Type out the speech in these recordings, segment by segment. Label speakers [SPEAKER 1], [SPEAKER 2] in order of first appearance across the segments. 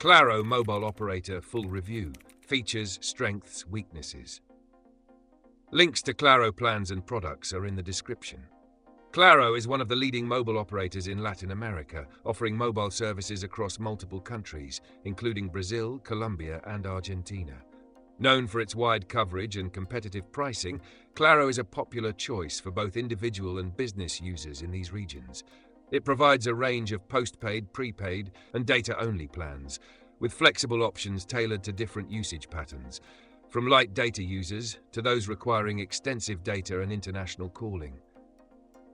[SPEAKER 1] Claro mobile operator full review. Features, strengths, weaknesses. Links to Claro plans and products are in the description. Claro is one of the leading mobile operators in Latin America, offering mobile services across multiple countries, including Brazil, Colombia, and Argentina. Known for its wide coverage and competitive pricing, Claro is a popular choice for both individual and business users in these regions. It provides a range of postpaid, prepaid, and data-only plans, with flexible options tailored to different usage patterns, from light data users to those requiring extensive data and international calling.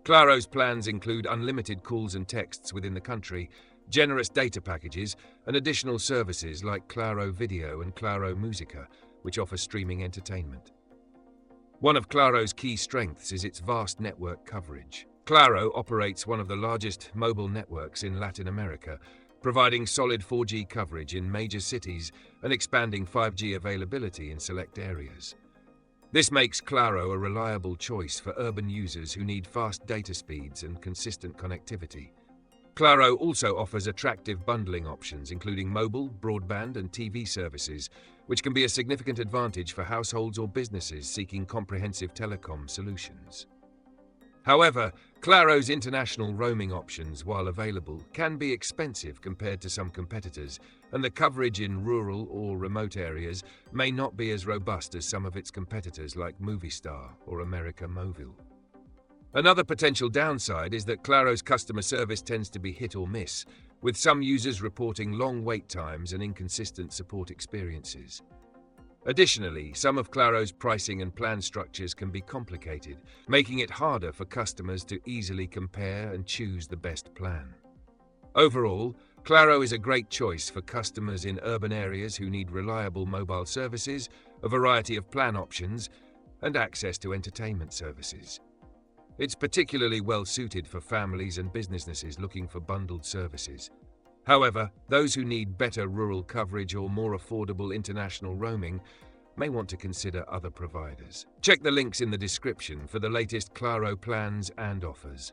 [SPEAKER 1] Claro's plans include unlimited calls and texts within the country, generous data packages, and additional services like Claro Video and Claro Musica, which offer streaming entertainment. One of Claro's key strengths is its vast network coverage. Claro operates one of the largest mobile networks in Latin America, providing solid 4G coverage in major cities and expanding 5G availability in select areas. This makes Claro a reliable choice for urban users who need fast data speeds and consistent connectivity. Claro also offers attractive bundling options, including mobile, broadband, and TV services, which can be a significant advantage for households or businesses seeking comprehensive telecom solutions. However, Claro's international roaming options, while available, can be expensive compared to some competitors, and the coverage in rural or remote areas may not be as robust as some of its competitors like Movistar or América Móvil. Another potential downside is that Claro's customer service tends to be hit or miss, with some users reporting long wait times and inconsistent support experiences. Additionally, some of Claro's pricing and plan structures can be complicated, making it harder for customers to easily compare and choose the best plan. Overall, Claro is a great choice for customers in urban areas who need reliable mobile services, a variety of plan options, and access to entertainment services. It's particularly well suited for families and businesses looking for bundled services. However, those who need better rural coverage or more affordable international roaming may want to consider other providers. Check the links in the description for the latest Claro plans and offers.